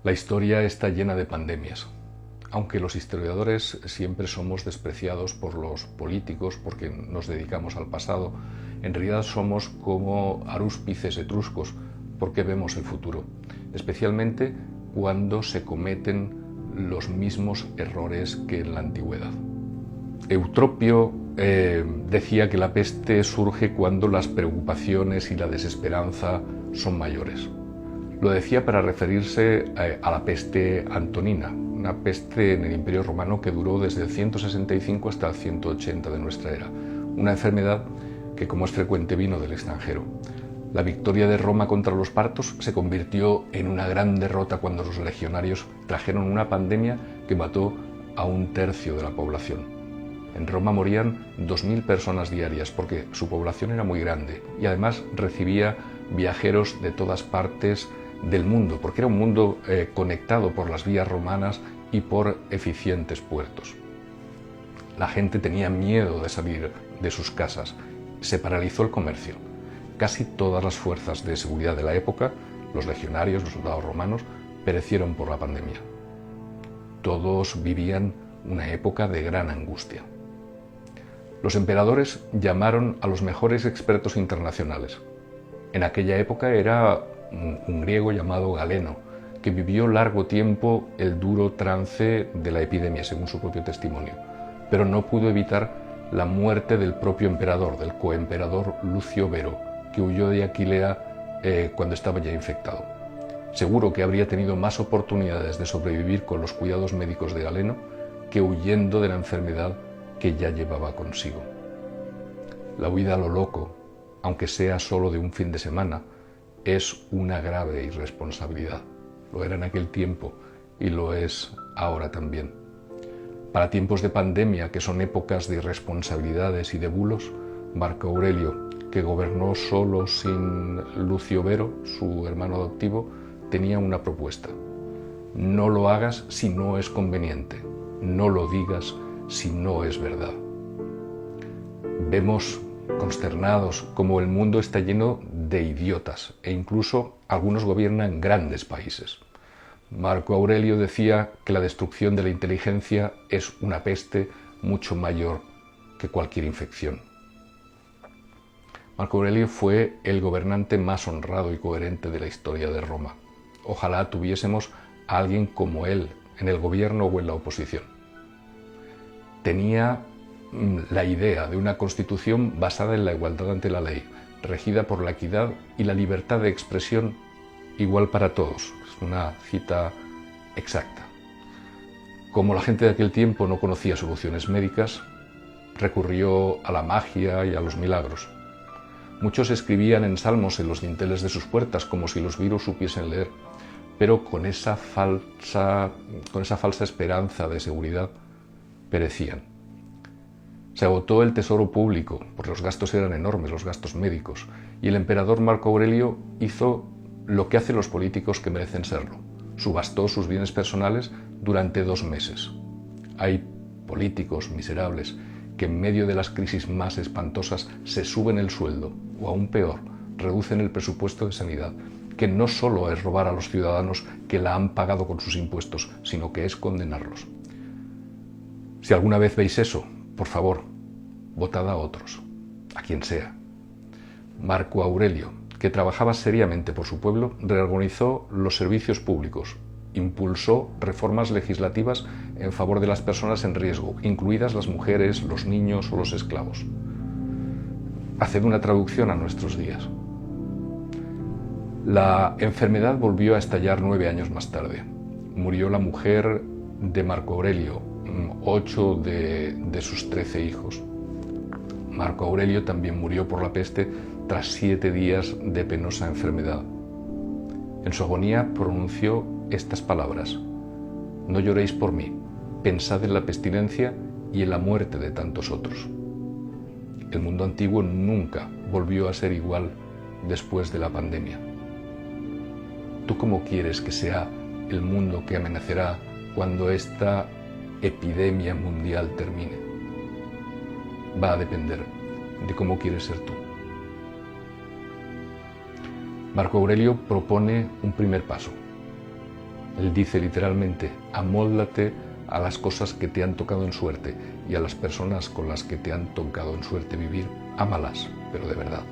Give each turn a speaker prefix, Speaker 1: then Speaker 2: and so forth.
Speaker 1: La historia está llena de pandemias. Aunque los historiadores siempre somos despreciados por los políticos porque nos dedicamos al pasado, en realidad somos como arúspices etruscos porque vemos el futuro, especialmente cuando se cometen los mismos errores que en la antigüedad. Eutropio decía que la peste surge cuando las preocupaciones y la desesperanza son mayores. Lo decía para referirse a la peste antonina, una peste en el Imperio Romano que duró desde el 165 hasta el 180 de nuestra era, una enfermedad que, como es frecuente, vino del extranjero. La victoria de Roma contra los partos se convirtió en una gran derrota cuando los legionarios trajeron una pandemia que mató a 1/3 de la población. En Roma morían 2000 personas diarias porque su población era muy grande y además recibía viajeros de todas partes del mundo, porque era un mundo conectado por las vías romanas y por eficientes puertos. La gente tenía miedo de salir de sus casas. Se paralizó el comercio. Casi todas las fuerzas de seguridad de la época, los legionarios, los soldados romanos, perecieron por la pandemia. Todos vivían una época de gran angustia. Los emperadores llamaron a los mejores expertos internacionales. En aquella época era un griego llamado Galeno, que vivió largo tiempo el duro trance de la epidemia, según su propio testimonio, pero no pudo evitar la muerte del propio emperador, del coemperador Lucio Vero, que huyó de Aquilea cuando estaba ya infectado. Seguro que habría tenido más oportunidades de sobrevivir con los cuidados médicos de Galeno que huyendo de la enfermedad que ya llevaba consigo. La huida a lo loco, aunque sea solo de un fin de semana, es una grave irresponsabilidad. Lo era en aquel tiempo y lo es ahora también. Para tiempos de pandemia, que son épocas de irresponsabilidades y de bulos, Marco Aurelio, que gobernó solo sin Lucio Vero, su hermano adoptivo, tenía una propuesta. No lo hagas si no es conveniente, no lo digas si no es verdad. Vemos consternados como el mundo está lleno de idiotas e incluso algunos gobiernan grandes países. Marco Aurelio decía que la destrucción de la inteligencia es una peste mucho mayor que cualquier infección. Marco Aurelio fue el gobernante más honrado y coherente de la historia de Roma. Ojalá tuviésemos a alguien como él en el gobierno o en la oposición. Tenía la idea de una constitución basada en la igualdad ante la ley, regida por la equidad y la libertad de expresión igual para todos. Es una cita exacta. Como la gente de aquel tiempo no conocía soluciones médicas, recurrió a la magia y a los milagros. Muchos escribían en salmos en los dinteles de sus puertas como si los virus supiesen leer, pero con esa falsa esperanza de seguridad perecían. Se agotó el tesoro público, porque los gastos eran enormes, los gastos médicos, y el emperador Marco Aurelio hizo lo que hacen los políticos que merecen serlo. Subastó sus bienes personales durante 2 meses. Hay políticos miserables que en medio de las crisis más espantosas se suben el sueldo, o aún peor, reducen el presupuesto de sanidad, que no solo es robar a los ciudadanos que la han pagado con sus impuestos, sino que es condenarlos. Si alguna vez veis eso, por favor, votad a otros, a quien sea. Marco Aurelio, que trabajaba seriamente por su pueblo, reorganizó los servicios públicos, impulsó reformas legislativas en favor de las personas en riesgo, incluidas las mujeres, los niños o los esclavos. Haced una traducción a nuestros días. La enfermedad volvió a estallar 9 años más tarde. Murió la mujer de Marco Aurelio, 8 de sus 13 hijos. Marco Aurelio también murió por la peste tras 7 días de penosa enfermedad. En su agonía pronunció estas palabras: no lloréis por mí, pensad en la pestilencia y en la muerte de tantos otros. El mundo antiguo nunca volvió a ser igual después de la pandemia. ¿Tú cómo quieres que sea el mundo que amanecerá cuando esta epidemia mundial termine? Va a depender de cómo quieres ser tú. Marco Aurelio propone un primer paso. Él dice literalmente, amóldate a las cosas que te han tocado en suerte y a las personas con las que te han tocado en suerte vivir, ámalas, pero de verdad.